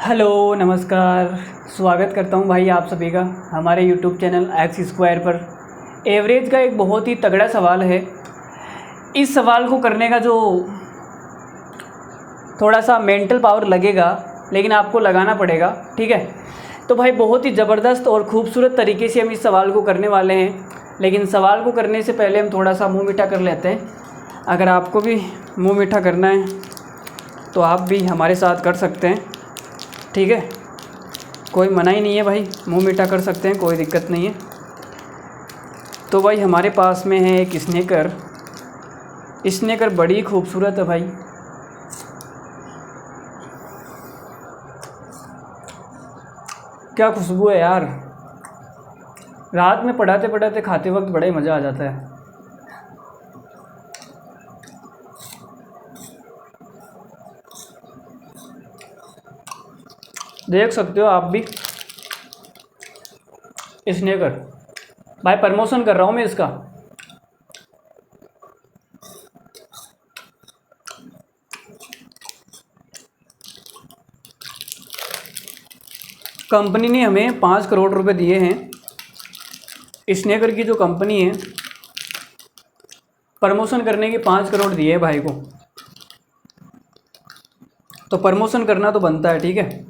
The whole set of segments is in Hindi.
हेलो नमस्कार। स्वागत करता हूं भाई आप सभी का हमारे यूट्यूब चैनल एक्स स्क्वायर पर। एवरेज का एक बहुत ही तगड़ा सवाल है। इस सवाल को करने का जो थोड़ा सा मेंटल पावर लगेगा, लेकिन आपको लगाना पड़ेगा, ठीक है। तो भाई बहुत ही ज़बरदस्त और ख़ूबसूरत तरीके से हम इस सवाल को करने वाले हैं, लेकिन सवाल को करने से पहले हम थोड़ा सा मुँह मीठा कर लेते हैं। अगर आपको भी मुँह मीठा करना है तो आप भी हमारे साथ कर सकते हैं, ठीक है। कोई मना ही नहीं है भाई, मुंह मीठा कर सकते हैं, कोई दिक्कत नहीं है। तो भाई हमारे पास में है एक स्नेकर बड़ी खूबसूरत है भाई। क्या खुशबू है यार। रात में पढ़ाते पढ़ाते खाते वक्त बड़ा ही मज़ा आ जाता है। देख सकते हो आप भी स्नेकर भाई, प्रमोशन कर रहा हूँ मैं इसका। कंपनी ने हमें 5 करोड़ रुपए दिए हैं। स्नेकर की जो कंपनी है, प्रमोशन करने के 5 करोड़ दिए है भाई को, तो प्रमोशन करना तो बनता है, ठीक है।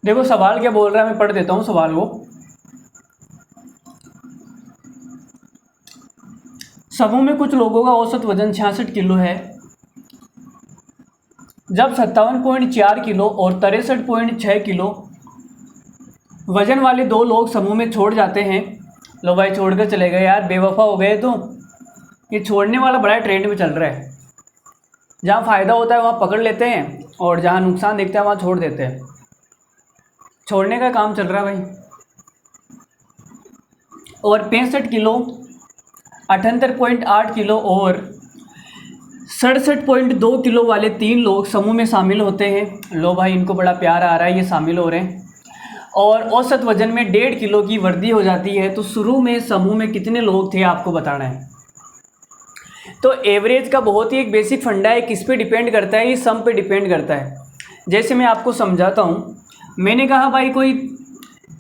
देखो सवाल क्या बोल रहा है, मैं पढ़ देता हूँ सवाल को। समूह में कुछ लोगों का औसत वजन 66 किलो है। जब 57.4 किलो और 63.6 किलो वजन वाले 2 लोग समूह में छोड़ जाते हैं। लो भाई छोड़कर चले गए यार, बेवफा हो गए। तो ये छोड़ने वाला बड़ा ट्रेंड में चल रहा है। जहाँ फ़ायदा होता है वहाँ पकड़ लेते हैं, और जहाँ नुकसान दिखता है वहाँ छोड़ देते हैं। छोड़ने का काम चल रहा है भाई। और 65 किलो, 78.8 किलो और 67.2 किलो वाले 3 लोग समूह में शामिल होते हैं। लो भाई इनको बड़ा प्यार आ रहा है, ये शामिल हो रहे हैं। और औसत वजन में 1.5 किलो की वृद्धि हो जाती है। तो शुरू में समूह में कितने लोग थे आपको बताना है। तो एवरेज का बहुत ही एक बेसिक फंडा है, किस पे डिपेंड करता है, ये सम पे डिपेंड करता है। जैसे मैं आपको समझाता हूँ। मैंने कहा भाई कोई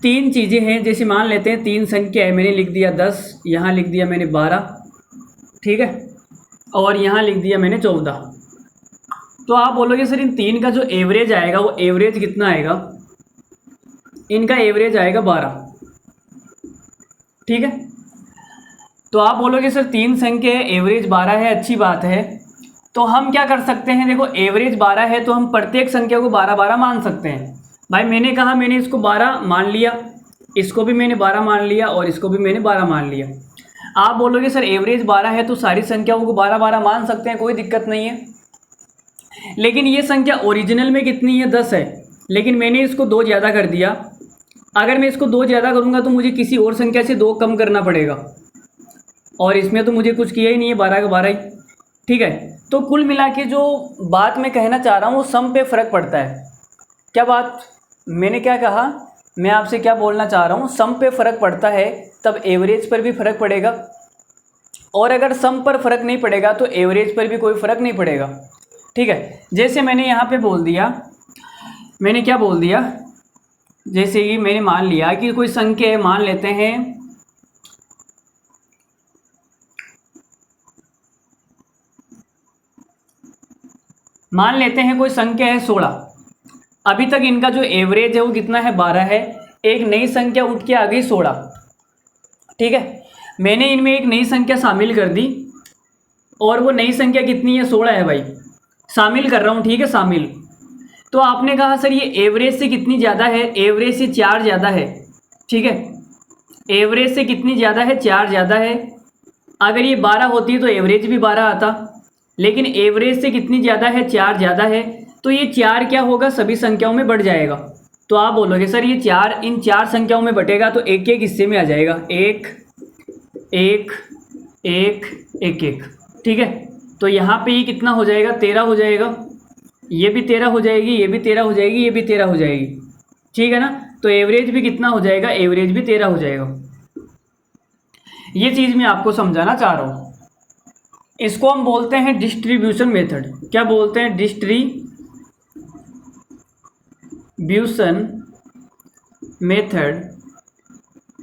3 चीज़ें हैं, जैसे मान लेते हैं 3 संख्या है। मैंने लिख दिया 10, यहाँ लिख दिया मैंने 12, ठीक है, और यहाँ लिख दिया मैंने 14। तो आप बोलोगे सर इन 3 का जो एवरेज आएगा वो एवरेज कितना आएगा। इनका एवरेज आएगा 12, ठीक है। तो आप बोलोगे सर 3 संख्या है, एवरेज 12 है, अच्छी बात है। तो हम क्या कर सकते हैं, देखो एवरेज 12 है तो हम प्रत्येक संख्या को 12-12 मान सकते हैं। भाई मैंने कहा मैंने इसको 12 मान लिया, इसको भी मैंने 12 मान लिया, और इसको भी मैंने 12 मान लिया। आप बोलोगे सर एवरेज 12 है तो सारी संख्याओं को 12-12 मान सकते हैं, कोई दिक्कत नहीं है। लेकिन ये संख्या ओरिजिनल में कितनी है, 10 है, लेकिन मैंने इसको 2 ज़्यादा कर दिया। अगर मैं इसको 2 ज़्यादा करूँगा तो मुझे किसी और संख्या से 2 कम करना पड़ेगा, और इसमें तो मुझे कुछ किया ही नहीं है, 12 का 12 ही, ठीक है। तो कुल मिला के जो बात मैं कहना चाह रहा हूँ वो सम पे फ़र्क पड़ता है। क्या बात मैंने क्या कहा, मैं आपसे क्या बोलना चाह रहा हूँ, सम पे फ़र्क पड़ता है तब एवरेज पर भी फ़र्क पड़ेगा, और अगर सम पर फ़र्क नहीं पड़ेगा तो एवरेज पर भी कोई फ़र्क नहीं पड़ेगा, ठीक है। जैसे मैंने यहाँ पे बोल दिया, मैंने क्या बोल दिया, जैसे कि मैंने मान लिया कि कोई संख्या है, मान लेते हैं कोई संख्या है 16। अभी तक इनका जो एवरेज है वो कितना है, 12 है। एक नई संख्या उठ के आ गई 16, ठीक है। मैंने इनमें एक नई संख्या शामिल कर दी, और वो नई संख्या कितनी है, 16 है भाई। शामिल कर रहा हूँ, ठीक है, शामिल। तो आपने कहा सर ये एवरेज से कितनी ज़्यादा है, एवरेज से 4 ज़्यादा है, ठीक है। एवरेज से कितनी ज़्यादा है, 4 ज़्यादा है। अगर ये 12 होती तो एवरेज भी 12 आता, लेकिन एवरेज से कितनी ज़्यादा है, 4 ज़्यादा है। तो ये 4 क्या होगा, सभी संख्याओं में बढ़ जाएगा। तो आप बोलोगे सर ये 4 इन 4 संख्याओं में बटेगा तो एक एक हिस्से में आ जाएगा, 1 1 1 1 1, ठीक है। तो यहाँ पे ये कितना हो जाएगा, 13 हो जाएगा, ये भी 13 हो जाएगी, ये भी 13 हो जाएगी, ये भी 13 हो जाएगी, ठीक है ना। तो एवरेज भी कितना हो जाएगा, एवरेज भी 13 हो जाएगा। ये चीज़ मैं आपको समझाना चाह रहा हूँ। इसको हम बोलते हैं डिस्ट्रीब्यूशन मेथड। क्या बोलते हैं, डिस्ट्रीब्यूशन मेथड।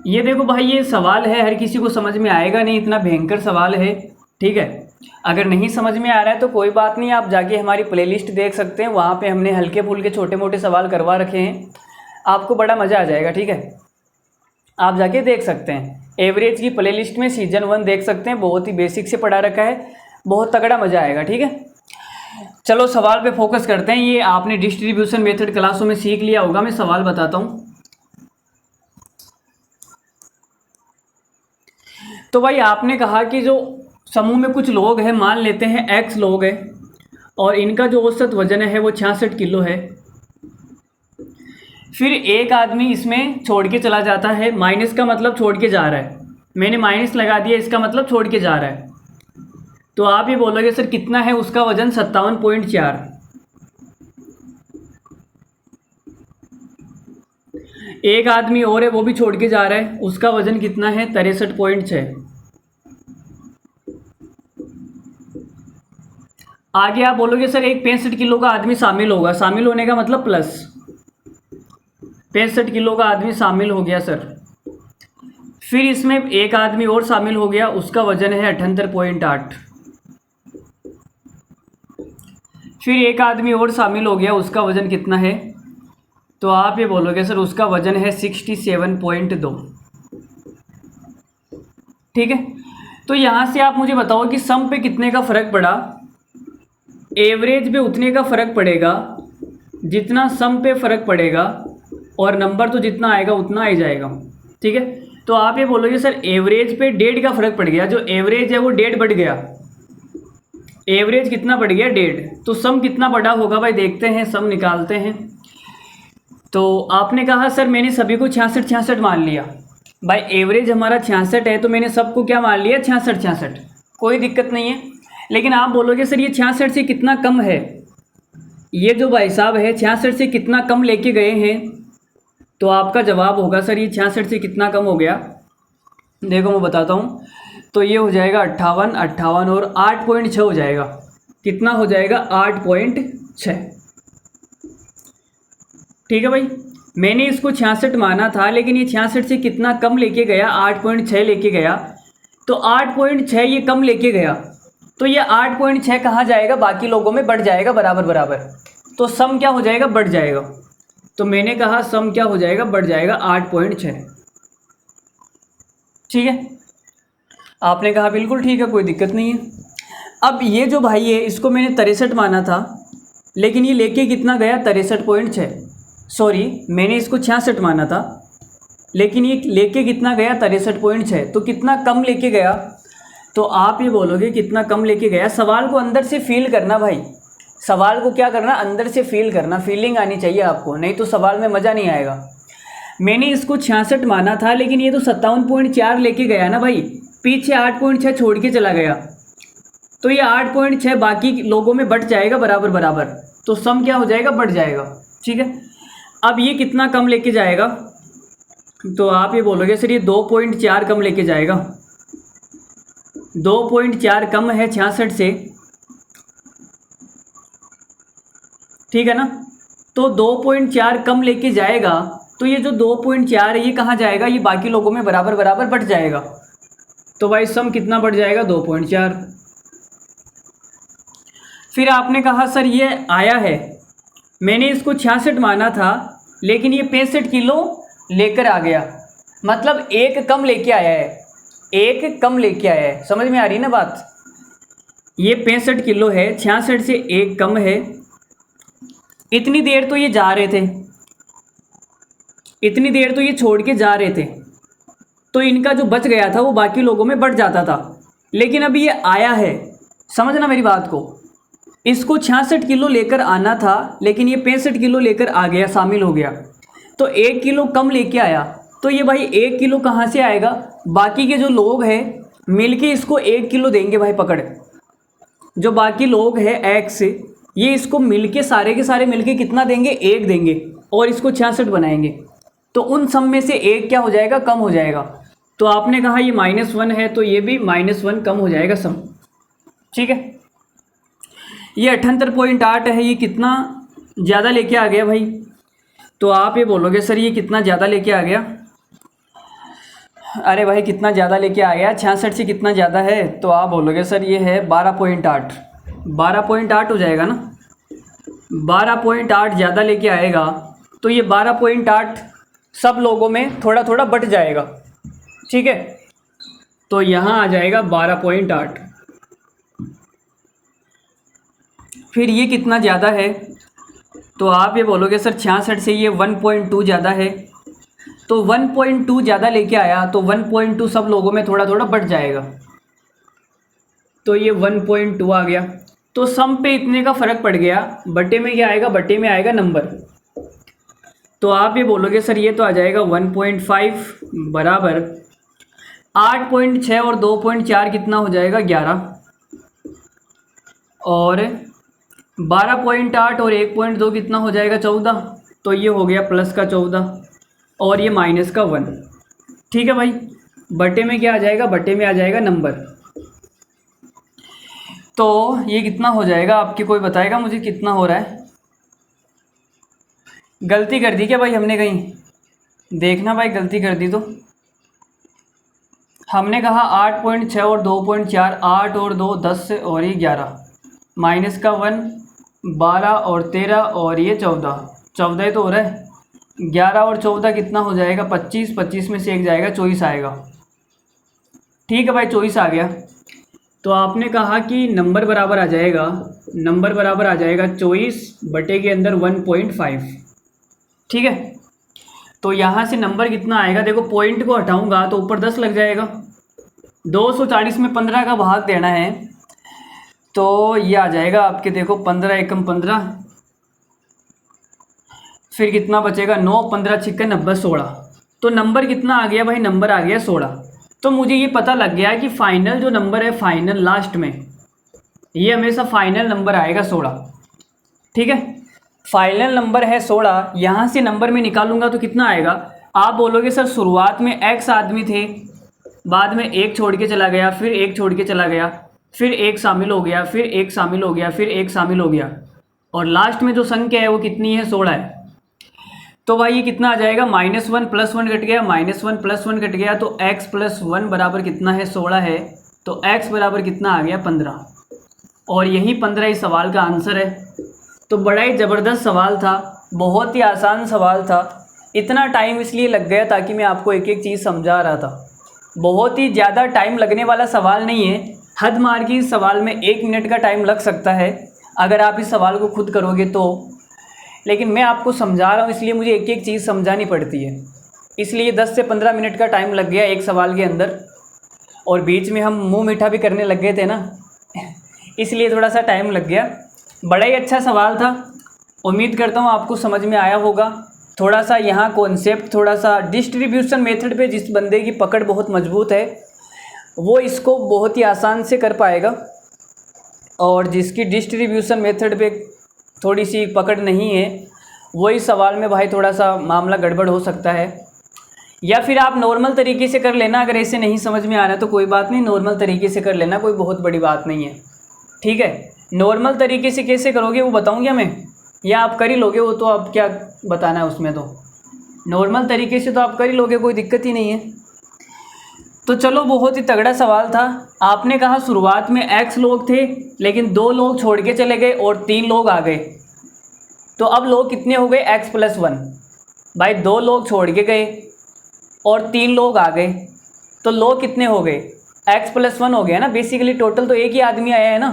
ये देखो भाई, ये सवाल है, हर किसी को समझ में आएगा नहीं, इतना भयंकर सवाल है, ठीक है। अगर नहीं समझ में आ रहा है तो कोई बात नहीं, आप जाके हमारी प्लेलिस्ट देख सकते हैं, वहाँ पे हमने हल्के फुल्के छोटे मोटे सवाल करवा रखे हैं, आपको बड़ा मज़ा आ जाएगा, ठीक है। आप जाके देख सकते हैं, एवरेज की प्लेलिस्ट में सीजन 1 देख सकते हैं, बहुत ही बेसिक से पढ़ा रखा है, बहुत तगड़ा मज़ा आएगा, ठीक है। चलो सवाल पे फोकस करते हैं। ये आपने डिस्ट्रीब्यूशन मेथड क्लासों में सीख लिया होगा, मैं सवाल बताता हूँ। तो भाई आपने कहा कि जो समूह में कुछ लोग हैं, मान लेते हैं x लोग हैं, और इनका जो औसत वजन है वो 66 किलो है। फिर एक आदमी इसमें छोड़ के चला जाता है, माइनस का मतलब छोड़ के जा रहा है, मैंने माइनस लगा दिया, इसका मतलब छोड़ के जा रहा है। तो आप ये बोलोगे सर कितना है, उसका वजन 57.4। एक आदमी और है, वो भी छोड़ के जा रहा है, उसका वजन कितना है, 63.6। आगे आप बोलोगे सर एक 65 किलो का आदमी शामिल होगा, शामिल होने का मतलब प्लस, 65 किलो का आदमी शामिल हो गया सर। फिर इसमें एक आदमी और शामिल हो गया, उसका वजन है 78.8। फिर एक आदमी और शामिल हो गया, उसका वजन कितना है, तो आप ये बोलोगे सर उसका वजन है 67.2, ठीक है। तो यहाँ से आप मुझे बताओ कि सम पे कितने का फ़र्क पड़ा, एवरेज पे उतने का फ़र्क पड़ेगा जितना सम पे फ़र्क पड़ेगा, और नंबर तो जितना आएगा उतना आ जाएगा, ठीक है। तो आप ये बोलोगे सर एवरेज पे 1.5 का फ़र्क पड़ गया, जो एवरेज है वो 1.5 बढ़ गया, एवरेज कितना बढ़ गया, 1.5। तो सम कितना बड़ा होगा भाई, देखते हैं, सम निकालते हैं। तो आपने कहा सर मैंने सभी को 66 मान लिया, भाई एवरेज हमारा 66 है, तो मैंने सबको क्या मान लिया, 66, कोई दिक्कत नहीं है। लेकिन आप बोलोगे सर ये 66 से कितना कम है, ये जो भाई साहब है 66 से कितना कम लेके गए हैं, तो आपका जवाब होगा सर ये 66 से कितना कम हो गया, देखो मैं बताता हूँ। तो ये हो जाएगा 58, 58 और 8.6 हो जाएगा, कितना हो जाएगा, 8.6, ठीक है भाई। मैंने इसको 66 माना था, लेकिन ये 66 से कितना कम लेके गया, 8.6 लेके गया, तो 8.6 ये कम लेके गया, तो ये 8.6 कहाँ जाएगा, बाकी लोगों में बढ़ जाएगा, बराबर बराबर। तो सम क्या हो जाएगा, बढ़ जाएगा। तो मैंने कहा सम क्या हो जाएगा, बढ़ जाएगा 8.6, ठीक है। आपने कहा बिल्कुल ठीक है, कोई दिक्कत नहीं है। अब ये जो भाई है इसको मैंने 63 माना था, लेकिन ये लेके कितना गया, 63.6, सॉरी मैंने इसको 66 माना था, लेकिन ये लेके कितना गया, 63.6, तो कितना कम लेके गया। तो आप ये बोलोगे कितना कम लेके गया, सवाल को अंदर से फील करना भाई, सवाल को क्या करना, अंदर से फील करना, फीलिंग आनी चाहिए आपको, नहीं तो सवाल में मज़ा नहीं आएगा। मैंने इसको 66 माना था, लेकिन ये तो 57.4 लेके गया ना भाई, पीछे 8.6 छोड़ के चला गया, तो ये 8.6 बाकी लोगों में बढ़ जाएगा, बराबर बराबर। तो सम क्या हो जाएगा, बढ़ जाएगा, ठीक है। अब ये कितना कम लेके जाएगा, तो आप ये बोलोगे सर ये 2.4 कम लेके जाएगा, 2.4 कम है 66 से, ठीक है ना। तो 2.4 कम लेके जाएगा, तो ये जो 2.4 है ये कहाँ जाएगा, ये बाकी लोगों में बराबर बराबर बढ़ जाएगा। तो भाई सम कितना बढ़ जाएगा, 2.4। फिर आपने कहा सर ये आया है, मैंने इसको 66 माना था, लेकिन ये 65 किलो लेकर आ गया, मतलब एक कम लेके आया है, एक कम लेके आया है, समझ में आ रही ना बात। ये 65 किलो है, 66 से एक कम है। इतनी देर तो ये जा रहे थे, इतनी देर तो ये छोड़ के जा रहे थे, तो इनका जो बच गया था वो बाकी लोगों में बढ़ जाता था। लेकिन अभी ये आया है, समझना मेरी बात को, इसको 66 किलो लेकर आना था लेकिन ये 65 किलो लेकर आ गया, शामिल हो गया, तो 1 किलो कम लेके आया। तो ये भाई 1 किलो कहाँ से आएगा? बाकी के जो लोग हैं मिलके इसको 1 किलो देंगे भाई, पकड़। जो बाकी लोग हैं एक्स, ये इसको मिलके सारे के सारे मिलके कितना देंगे? 1 देंगे और इसको 66 बनाएंगे। तो उन सब में से 1 क्या हो जाएगा? कम हो जाएगा। तो आपने कहा ये -1 है तो ये भी -1 कम हो जाएगा सम, ठीक है। ये 78.8 है, ये कितना ज़्यादा लेके आ गया भाई? तो आप ये बोलोगे सर ये कितना ज़्यादा लेके आ गया? अरे भाई कितना ज़्यादा लेके आ गया? 66 से कितना ज़्यादा है? तो आप बोलोगे सर ये है 12.8। 12.8 हो जाएगा ना। 12.8 ज़्यादा लेके आएगा तो ये 12.8 सब लोगों में थोड़ा थोड़ा बट जाएगा, ठीक है। तो यहाँ आ जाएगा 12.8। फिर ये कितना ज़्यादा है? तो आप ये बोलोगे सर 66 से ये 1.2 ज़्यादा है। तो 1.2 ज़्यादा लेके आया तो 1.2 सब लोगों में थोड़ा थोड़ा बढ़ जाएगा, तो ये 1.2 आ गया। तो सम पे इतने का फ़र्क पड़ गया, बटे में क्या आएगा? बटे में आएगा नंबर। तो आप ये बोलोगे सर ये तो आ जाएगा 1.5 बराबर 8.6 और 2.4 कितना हो जाएगा? 11। और 12.8 और 1.2 कितना हो जाएगा? 14। तो ये हो गया प्लस का 14 और ये माइनस का 1, ठीक है भाई। बटे में क्या आ जाएगा? बटे में आ जाएगा नंबर। तो ये कितना हो जाएगा? आपके कोई बताएगा मुझे कितना हो रहा है? गलती कर दी क्या भाई हमने कहीं? देखना भाई, गलती कर दी तो। हमने कहा 8.6 और 2.4, 8 और 2 10 और ये 11, माइनस का 1 12 और 13 और ये 14। 14 ही तो हो रहा है। 11 और 14 कितना हो जाएगा? 25। 25 में से 1 जाएगा, 24 आएगा, ठीक है भाई। 24 आ गया। तो आपने कहा कि नंबर बराबर आ जाएगा, नंबर बराबर आ जाएगा 24 बटे के अंदर 1.5, ठीक है। तो यहाँ से नंबर कितना आएगा? देखो पॉइंट को हटाऊंगा तो ऊपर 10 लग जाएगा। 240 में 15 का भाग देना है तो ये आ जाएगा आपके, देखो 15 एकम 15, फिर कितना बचेगा? 9 15 छिक्का 90 16। तो नंबर कितना आ गया भाई? नंबर आ गया 16। तो मुझे ये पता लग गया कि फाइनल जो नंबर है, फाइनल लास्ट में, ये हमेशा फाइनल नंबर आएगा 16, ठीक है। फाइनल नंबर है 16। यहाँ से नंबर में निकालूंगा तो कितना आएगा? आप बोलोगे सर शुरुआत में x आदमी थे, बाद में 1 छोड़ के चला गया, फिर 1 छोड़ के चला गया, फिर 1 शामिल हो गया, फिर 1 शामिल हो गया, फिर 1 शामिल हो गया, और लास्ट में जो संख्या है वो कितनी है? 16 है। तो भाई ये कितना आ जाएगा? -1 + 1 कट गया, -1 + 1 कट गया, तो x + 1 बराबर कितना है? 16 है। तो x बराबर कितना आ गया? 15। और यही 15 इस सवाल का आंसर है। तो बड़ा ही ज़बरदस्त सवाल था, बहुत ही आसान सवाल था। इतना टाइम इसलिए लग गया ताकि मैं आपको एक एक चीज़ समझा रहा था। बहुत ही ज़्यादा टाइम लगने वाला सवाल नहीं है। हद मार के इस सवाल में 1 मिनट का टाइम लग सकता है अगर आप इस सवाल को खुद करोगे तो, लेकिन मैं आपको समझा रहा हूँ इसलिए मुझे एक एक चीज़ समझानी पड़ती है। इसलिए 10 से 15 मिनट का टाइम लग गया एक सवाल के अंदर, और बीच में हम मुंह मीठा भी करने लग गए थे ना इसलिए थोड़ा सा टाइम लग गया। बड़ा ही अच्छा सवाल था, उम्मीद करता हूँ आपको समझ में आया होगा। थोड़ा सा यहाँ कॉन्सेप्ट, थोड़ा सा डिस्ट्रीब्यूशन मेथड पे जिस बंदे की पकड़ बहुत मजबूत है वो इसको बहुत ही आसान से कर पाएगा, और जिसकी डिस्ट्रीब्यूशन मेथड पे थोड़ी सी पकड़ नहीं है वही सवाल में भाई थोड़ा सा मामला गड़बड़ हो सकता है। या फिर आप नॉर्मल तरीके से कर लेना, अगर ऐसे नहीं समझ में आ रहा तो कोई बात नहीं, नॉर्मल तरीके से कर लेना, कोई बहुत बड़ी बात नहीं है, ठीक है। नॉर्मल तरीके से कैसे करोगे वो बताऊंगा मैं, या आप कर ही लोगे वो, तो आप क्या बताना है उसमें, तो नॉर्मल तरीके से तो आप कर ही लोगे, कोई दिक्कत ही नहीं है। तो चलो, बहुत ही तगड़ा सवाल था। आपने कहा शुरुआत में x लोग थे लेकिन 2 लोग छोड़ के चले गए और 3 लोग आ गए, तो अब लोग कितने हो गए? x + 1। भाई 2 लोग छोड़ के गए और 3 लोग आ गए, तो लोग कितने हो गए? x + 1 हो गया ना। बेसिकली टोटल तो एक ही आदमी आया है ना,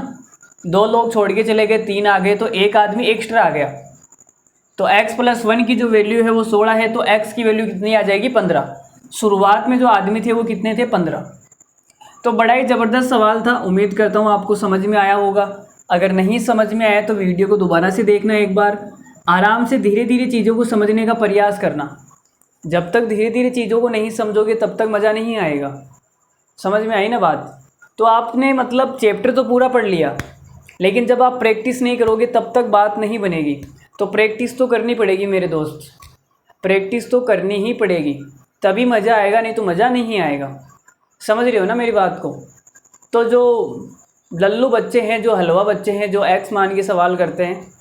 2 लोग छोड़ के चले गए, 3 आ गए, तो एक आदमी एक्स्ट्रा आ गया। तो x + 1 की जो वैल्यू है वो 16 है, तो x की वैल्यू कितनी आ जाएगी? 15। शुरुआत में जो आदमी थे वो कितने थे? 15। तो बड़ा ही ज़बरदस्त सवाल था। उम्मीद करता हूँ आपको समझ में आया होगा। अगर नहीं समझ में आया तो वीडियो को दोबारा से देखना एक बार। आराम से धीरे धीरे चीज़ों को समझने का प्रयास करना। जब तक धीरे धीरे चीज़ों को नहीं समझोगे तब तक मज़ा नहीं आएगा। समझ में आई ना बात? तो आपने मतलब चैप्टर तो पूरा पढ़ लिया, लेकिन जब आप प्रैक्टिस नहीं करोगे तब तक बात नहीं बनेगी। तो प्रैक्टिस तो करनी पड़ेगी मेरे दोस्त, प्रैक्टिस तो करनी ही पड़ेगी, तभी मज़ा आएगा, नहीं तो मज़ा नहीं आएगा। समझ रहे हो ना मेरी बात को? तो जो लल्लू बच्चे हैं, जो हलवा बच्चे हैं, जो एक्स मान के सवाल करते हैं,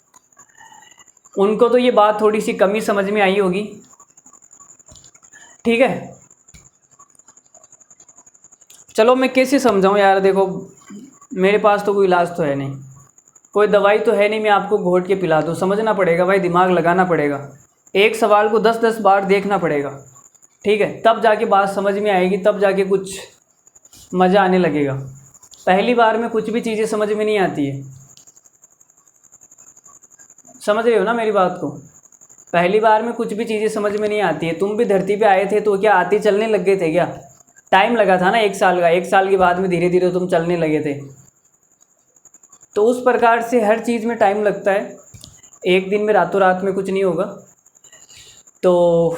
उनको तो ये बात थोड़ी सी कम ही समझ में आई होगी। ठीक है, चलो मैं कैसे समझाऊं यार। देखो मेरे पास तो कोई इलाज तो है नहीं, कोई दवाई तो है नहीं मैं आपको घोट के पिला दूँ। समझना पड़ेगा भाई, दिमाग लगाना पड़ेगा, एक सवाल को 10-10 बार देखना पड़ेगा। ठीक है, तब जाके बात समझ में आएगी, तब जाके कुछ मज़ा आने लगेगा। पहली बार में कुछ भी चीज़ें समझ में नहीं आती है। समझ रहे हो ना मेरी बात को? पहली बार में कुछ भी चीज़ें समझ में नहीं आती है। तुम भी धरती पे आए थे तो क्या आते चलने लग गए थे क्या? टाइम लगा था ना 1 साल का। 1 साल के बाद में धीरे धीरे तुम चलने लगे थे। तो उस प्रकार से हर चीज़ में टाइम लगता है, एक दिन में रातों रात में कुछ नहीं होगा। तो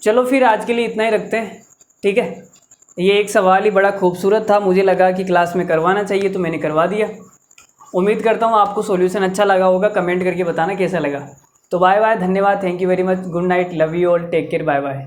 चलो फिर आज के लिए इतना ही रखते हैं। ठीक है, ये एक सवाल ही बड़ा खूबसूरत था, मुझे लगा कि क्लास में करवाना चाहिए तो मैंने करवा दिया। उम्मीद करता हूँ आपको सॉल्यूशन अच्छा लगा होगा। कमेंट करके बताना कैसा लगा। तो बाय बाय, धन्यवाद, thank you very much, good night, love you all, take care, bye bye.